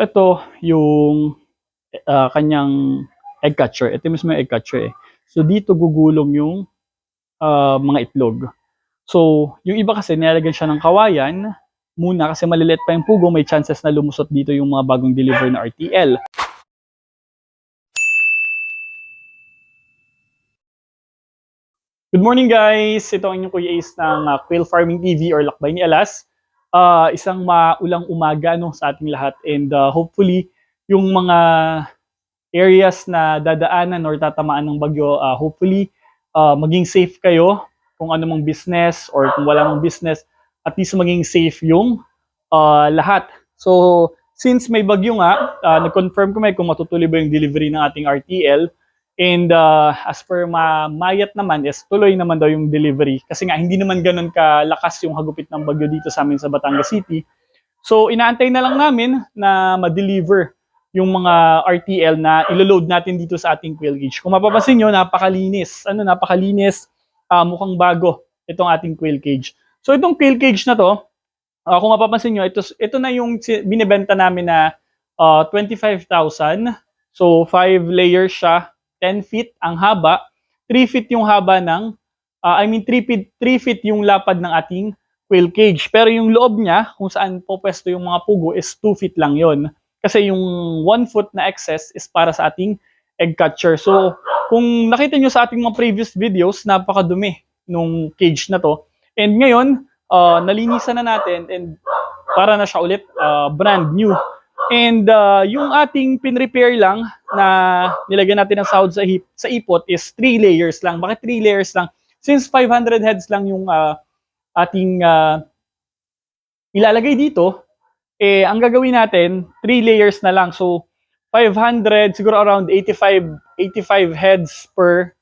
Ito yung kanyang egg catcher. Ito mismo yung egg catcher eh. So dito gugulong yung mga itlog. So yung iba kasi nilalagyan siya ng kawayan muna kasi maliliit pa yung pugo, may chances na lumusot dito yung mga bagong deliver na RTL. Good morning guys! Ito ang inyong Kuya Ace ng Quail Farming TV or Lakbay ni Alas. Isang maulang umaga no, sa ating lahat and hopefully yung mga areas na dadaanan or tatamaan ng bagyo, hopefully maging safe kayo kung ano mang business or kung wala mang business, at least maging safe yung lahat. So, since may bagyo nga, nag-confirm kami kung matutuloy ba yung delivery ng ating RTL. And as per Mayat naman is tuloy naman daw yung delivery. Kasi nga hindi naman ganun kalakas yung hagupit ng bagyo dito sa amin sa Batangas City. So inaantay na lang namin na ma-deliver yung mga RTL na ilo-load natin dito sa ating quail cage. Kung mapapansin nyo, napakalinis. Napakalinis. Mukhang bago itong ating quail cage. So itong quail cage na to, kung mapapansin nyo, ito na yung binibenta namin na 25,000. So 5 layers siya, 10 feet ang haba, 3 feet yung haba ng, 3 feet yung lapad ng ating quail cage. Pero yung loob niya, kung saan po pwesto yung mga pugo, is 2 feet lang yon. Kasi yung 1 foot na excess is para sa ating egg catcher. So, kung nakita nyo sa ating mga previous videos, napakadumi nung cage na to. And ngayon, nalinisan na natin and para na siya ulit brand new. And yung ating pin-repair lang na nilagyan natin ng sahod sa ipot is 3 layers lang. Bakit 3 layers lang? Since 500 heads lang yung ating ilalagay dito, ang gagawin natin, 3 layers na lang. So, 500, siguro around 85 heads per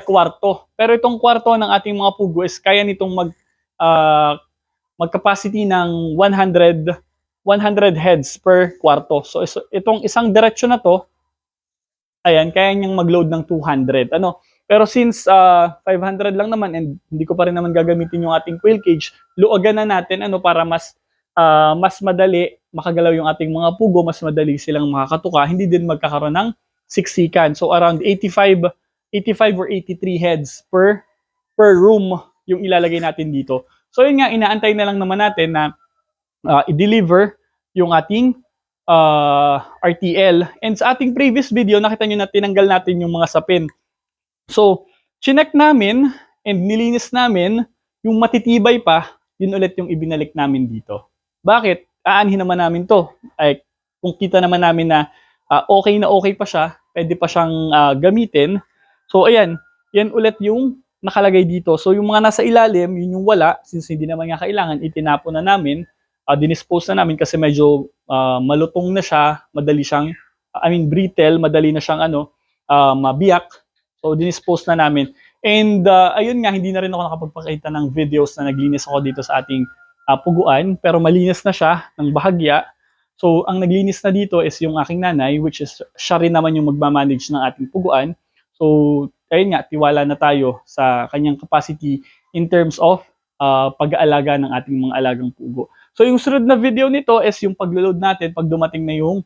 kwarto. Pero itong kwarto ng ating mga pugo is kaya nitong mag-capacity ng 100 heads per kwarto. So itong isang diretsyo na to, ayan, kaya niyang mag-load ng 200. Pero since 500 lang naman and hindi ko pa rin naman gagamitin yung ating quail cage, luwagan na natin para mas madali makagalaw yung ating mga pugo, mas madali silang makakatuka, hindi din magkakaroon ng siksikan. So around 85 or 83 heads per room yung ilalagay natin dito. So yun nga, inaantay na lang naman natin na i-deliver yung ating RTL. And sa ating previous video, nakita nyo na tinanggal natin yung mga sapin. So, chinek namin and nilinis namin yung matitibay pa, yun ulit yung ibinalik namin dito. Bakit? Aanhin naman namin to. Ay, kung kita naman namin na okay pa siya, pwede pa siyang gamitin. So, ayan, yan ulit yung nakalagay dito. So, yung mga nasa ilalim, yun yung wala. Since hindi naman nga kailangan, itinapon na namin. Dinispose na namin kasi medyo malutong na siya, madali siyang, brittle, madali na siyang mabiyak. So, dinispose na namin. And ayun nga, hindi na rin ako nakapagpakita ng videos na naglinis ako dito sa ating puguan, pero malinis na siya ng bahagya. So, ang naglinis na dito is yung aking nanay, which is siya rin naman yung magmamanage ng ating puguan. So, ayun nga, tiwala na tayo sa kanyang capacity in terms of pag-aalaga ng ating mga alagang pugo. So, yung sunod na video nito is yung pag-load natin pag dumating na yung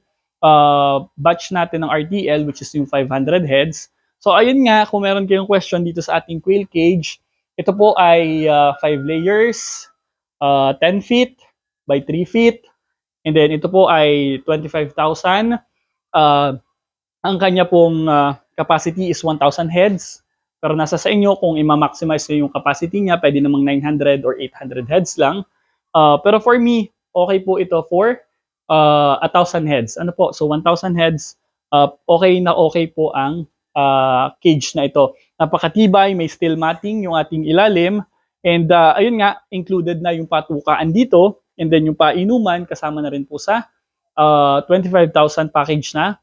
batch natin ng RTL, which is yung 500 heads. So, ayun nga, kung meron kayong question dito sa ating quail cage, ito po ay 5 layers, 10 feet by 3 feet, and then ito po ay 25,000. Ang kanya pong capacity is 1,000 heads. Pero nasa sa inyo kung i-maximize nyo yung capacity niya, pwede namang 900 or 800 heads lang. Pero for me, okay po ito for 1,000 heads. So 1,000 heads, okay na okay po ang cage na ito. Napakatibay, may steel matting yung ating ilalim. And ayun nga, included na yung patukaan dito. And then yung painuman, kasama na rin po sa 25,000 package na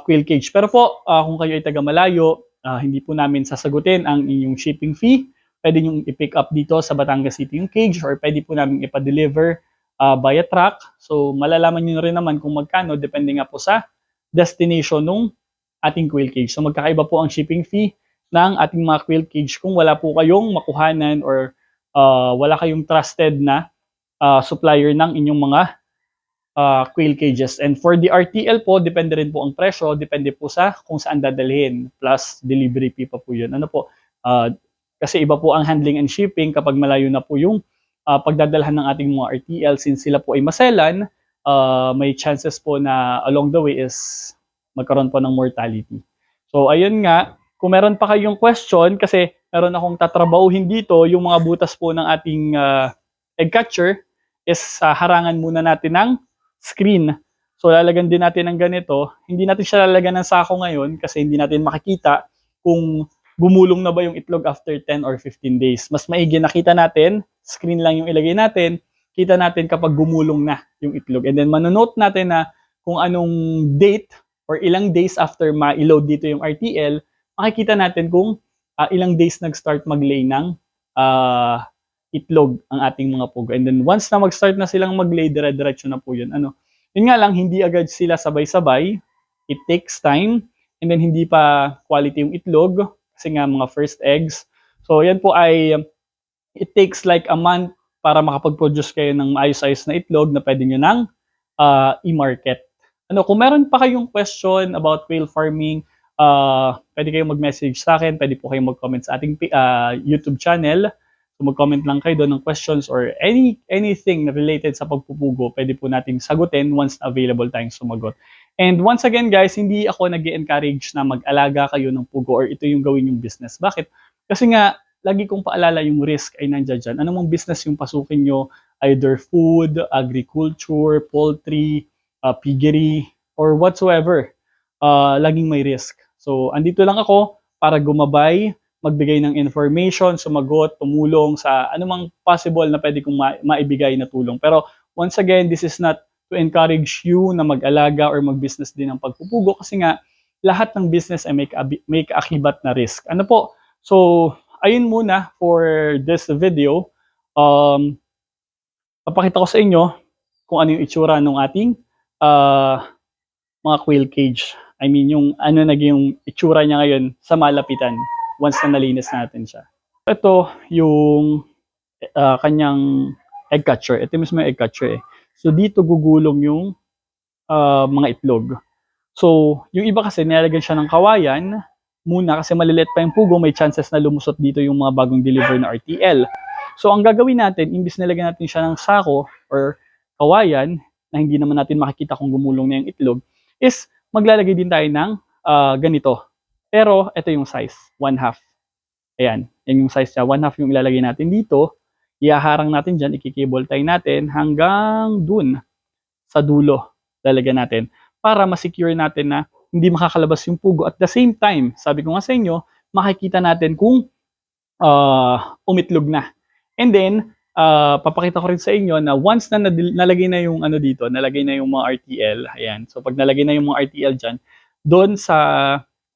quail cage. Pero po, kung kayo ay taga malayo, hindi po namin sasagutin ang inyong shipping fee. Pwede nyo i-pick up dito sa Batangas City yung cage or pwede po namin ipa-deliver via truck. So malalaman nyo rin naman kung magkano depende nga po sa destination nung ating quail cage. So magkakaiba po ang shipping fee ng ating mga quail cage kung wala po kayong makuhanan or wala kayong trusted na supplier ng inyong mga quail cages. And for the RTL po, depende rin po ang presyo, depende po sa kung saan dadalhin, plus delivery fee pa po yun. Ano po, kasi iba po ang handling and shipping kapag malayo na po yung pagdadalhan ng ating mga RTL, since sila po ay maselan, may chances po na along the way is magkaroon po ng mortality. So ayun nga, kung meron pa kayong question, kasi meron akong tatrabahuhin dito, yung mga butas po ng ating egg catcher is harangan muna natin ng screen. So lalagyan din natin ng ganito. Hindi natin siya lalagyan ng sako ngayon kasi hindi natin makikita kung gumulong na ba yung itlog after 10 or 15 days. Mas maigi nakita natin, screen lang yung ilagay natin, kita natin kapag gumulong na yung itlog. And then manonote natin na kung anong date or ilang days after ma-load dito yung RTL, makikita natin kung ilang days nag-start mag-lay ng itlog ang ating mga pugo. And then once na mag-start na silang mag-lay, dire-diretso na po yun. Yun nga lang, hindi agad sila sabay-sabay. It takes time. And then hindi pa quality yung itlog kasi nga mga first eggs. So yan po ay it takes like a month para makapag-produce kayo ng maayos-ayos na itlog na pwede nyo nang i-market. Kung meron pa kayong question about quail farming, pwede kayong mag-message sa akin, pwede po kayong mag-comment sa ating YouTube channel. So mag-comment lang kayo doon ng questions or anything na related sa pagpupugo, pwede po nating sagutin once available tayong sumagot. And once again guys, hindi ako nag-encourage na mag-alaga kayo ng pugo or ito yung gawin yung business. Bakit? Kasi nga, lagi kong paalala yung risk ay nandiyan dyan. Anong business yung pasukin nyo, either food, agriculture, poultry, piggery, or whatsoever, laging may risk. So, andito lang ako para gumabay, magbigay ng information, sumagot, tumulong sa anumang possible na pwede kong maibigay na tulong. Pero, once again, this is not to encourage you na mag-alaga or mag-business din ng pagpupugo kasi nga, lahat ng business ay may kaakibat na risk. So, ayun muna for this video. Papakita ko sa inyo kung ano yung itsura ng ating mga quail cage. I mean, yung naging itsura niya ngayon sa malapitan once na nalinis natin siya. Ito yung kanyang egg catcher. Ito mismo yung egg catcher eh. So, dito gugulong yung mga itlog. So, yung iba kasi nilalagyan siya ng kawayan muna kasi maliliit pa yung pugo, may chances na lumusot dito yung mga bagong deliver na RTL. So, ang gagawin natin, imbis nilagyan natin siya ng sako or kawayan na hindi naman natin makikita kung gumulong na yung itlog, is maglalagay din tayo ng ganito. Pero, ito yung size, 1/2. Ayan, yan yung size niya. 1/2 yung ilalagay natin dito. Iaharang natin dyan, ikikable tie natin hanggang dun sa dulo. Lalagyan natin para ma-secure natin na hindi makakalabas yung pugo. At the same time, sabi ko nga sa inyo, makikita natin kung umitlog na. And then, papakita ko rin sa inyo na once na nalagay na yung dito, nalagay na yung mga RTL, ayan. So, pag nalagay na yung mga RTL dyan, doon sa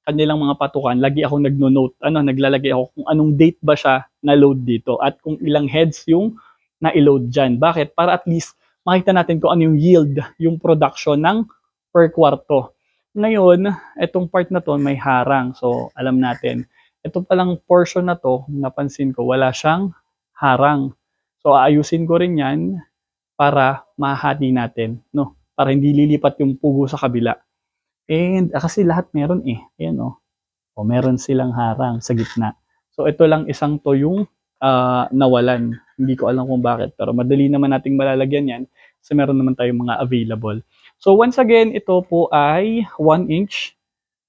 kanilang mga patukan, lagi akong nagno-note, naglalagay ako kung anong date ba siya na-load dito at kung ilang heads yung na-load dyan. Bakit? Para at least makita natin kung ano yung yield, yung production ng per kwarto. Ngayon, itong part na to may harang. So, alam natin. Ito palang portion na to, napansin ko, wala siyang harang. So, aayusin ko rin yan para mahati natin. No? Para hindi lilipat yung pugo sa kabila. And kasi lahat meron eh. Ayan o. O, meron silang harang sa gitna. So, ito lang isang to yung nawalan. Hindi ko alam kung bakit. Pero madali naman nating malalagyan yan. Kasi meron naman tayong mga available. So, once again, ito po ay 1 inch.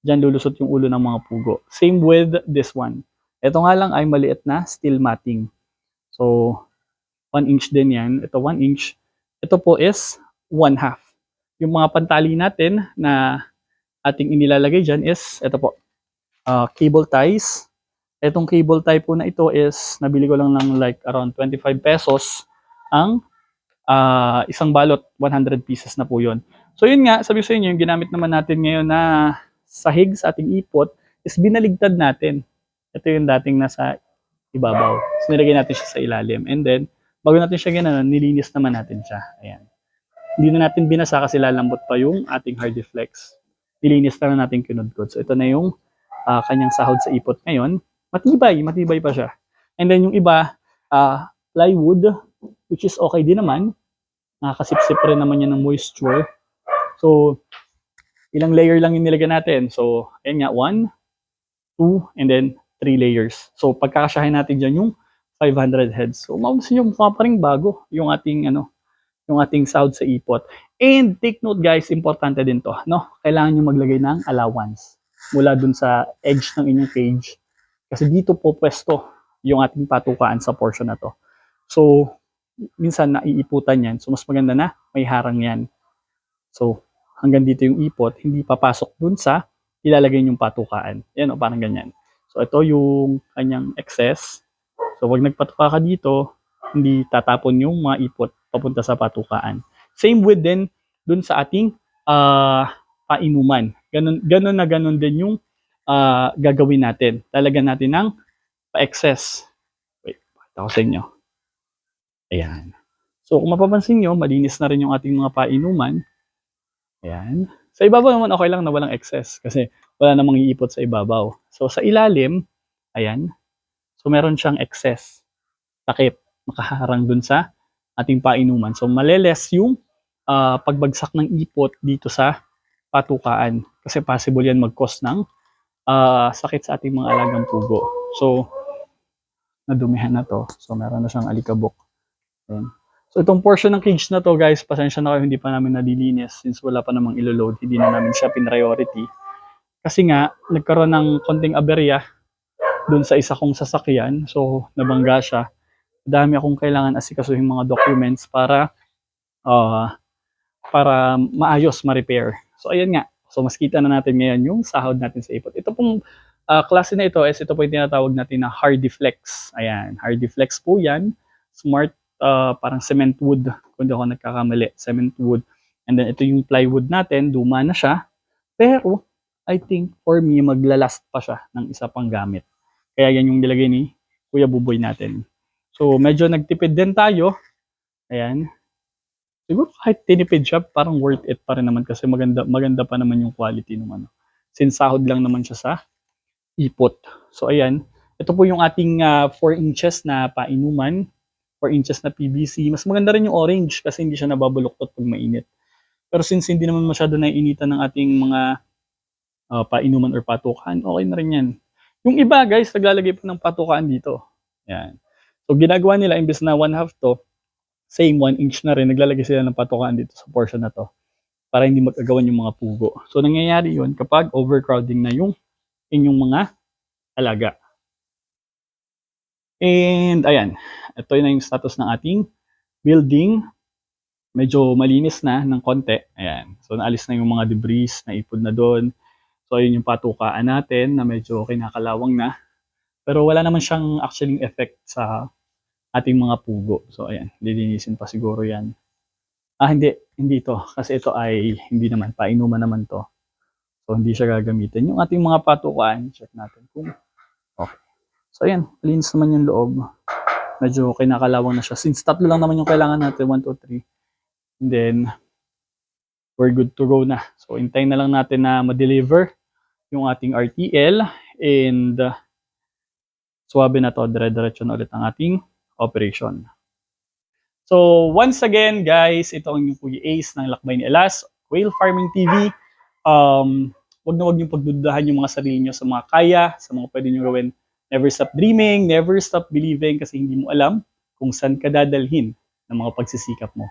Diyan lulusot yung ulo ng mga pugo. Same with this one. Ito nga lang ay maliit na steel matting. So, 1 inch din yan. Ito 1 inch. Ito po is 1/2. Yung mga pantali natin na ating inilalagay dyan is, ito po, cable ties. Itong cable tie po na ito is, nabili ko lang ng like around 25 pesos. Ang isang balot, 100 pieces na po yun. So yun nga, sabi ko sa inyo, yung ginamit naman natin ngayon na sahig sa ating ipot is binaligtad natin. Ito yung dating nasa ibabaw. So nilagay natin siya sa ilalim. And then, bago natin siya ginanon, nilinis naman natin siya. Ayan. Hindi na natin binasa kasi lalambot pa yung ating Hardiflex. Nilinis na natin kinudkod. So ito na yung kanyang sahod sa ipot ngayon. Matibay pa siya. And then yung iba, plywood, which is okay din naman. nakakasipsip rin naman yan ng moisture. So, ilang layer lang yung nilagay natin. So, ayan nga, 1, 2, and then 3 layers. So, pagkakasyahin natin dyan yung 500 heads. So, mapapansin nyo, mukha pa rin bago yung ating, yung ating sahod sa ipot. And take note guys, importante din to, no? Kailangan nyo maglagay ng allowance mula dun sa edge ng inyong cage. Kasi dito po pwesto yung ating patukaan sa portion na to. So, minsan naiiputan yan. So, mas maganda na may harang yan. So, hanggang dito yung ipot, hindi papasok dun sa ilalagay yung patukaan. Yan o, parang ganyan. So, ito yung kanyang excess. So, wag nagpatuka ka dito, hindi tatapon yung mga ipot papunta sa patukaan. Same with din dun sa ating painuman. Ganun din yung gagawin natin. Lalagyan natin ng pa-excess. Wait, pakita ko sa inyo. Ayan. So, kung mapapansin nyo, malinis na rin yung ating mga painuman. Ayan. Sa ibabaw naman, okay lang na walang excess kasi wala namang iipot sa ibabaw. So, sa ilalim, ayan. So, meron siyang excess. Takip. Makaharang dun sa ating painuman. So, maleles yung pagbagsak ng ipot dito sa patukaan. Kasi possible yan mag-cause ng sakit sa ating mga alagang pugo. So, nadumihan na to. So, meron na siyang alikabok. Ayan. So, itong portion ng cage na to, guys, pasensya na kayo, hindi pa namin nalilinis since wala pa namang ilo-load. Hindi na namin siya pin-priority. Kasi nga, nagkaroon ng konting aberya dun sa isa kong sasakyan. So, nabangga siya. Dami akong kailangan asikasuhin mga documents para maayos, ma-repair. So, ayan nga. So, mas kita na natin ngayon yung sahod natin sa ipot. Ito pong klase na ito is ito po yung tinatawag natin na Hardiflex. Ayan, Hardiflex po yan. Smart, parang cement wood. Kung di ako nagkakamali, cement wood. And then, ito yung plywood natin. Luma na siya. Pero, I think, for me, maglalast pa siya ng isa pang gamit. Kaya yan yung nilagay ni Kuya Buboy natin. So, medyo nagtipid din tayo. Ayan. Siguro kahit tinipid siya, parang worth it pa rin naman kasi maganda pa naman yung quality ng ano. Since sahod lang naman siya sa ipot. So, ayan. Ito po yung ating 4 inches na painuman. 4 inches na PVC. Mas maganda rin yung orange kasi hindi siya nababuloktot pag mainit. Pero since hindi naman masyado naiinitan ng ating mga painuman or patukan, okay na rin yan. Yung iba guys, naglalagay pa ng patukaan dito. Yan. So ginagawa nila, imbes na 1/2 to, same 1 inch na rin, naglalagay sila ng patukaan dito sa portion na to para hindi mag-agawan yung mga pugo. So nangyayari yun kapag overcrowding na yung inyong mga alaga. And ayan, ito na yung status ng ating building. Medyo malinis na ng konti. Ayan. So naalis na yung mga debris na ipod na doon. So ayun yung patukaan natin na medyo kinakalawang na. Pero wala naman siyang actually effect sa ating mga pugo. So ayan, lilinisin pa siguro yan. Hindi ito. Kasi ito ay hindi naman, painuman naman to. So hindi siya gagamitin. Yung ating mga patukaan, check natin kung okay. So ayan, malinis naman yung loob. Medyo kinakalawang na siya. Since tatlo lang naman yung kailangan natin, 1, 2, 3. And then, we're good to go na. So hintayin na lang natin na ma-deliver yung ating RTL and swabe na to, dire-diretso na ulit ang ating operation. So once again guys, ito ang yung Kuya Ace ng Lakbay ni Elas, Whale Farming TV. Wag na wag yung pagdudahan yung mga sarili nyo sa mga kaya, sa mga pwede nyo gawin. Never stop dreaming, never stop believing kasi hindi mo alam kung saan ka dadalhin ng mga pagsisikap mo.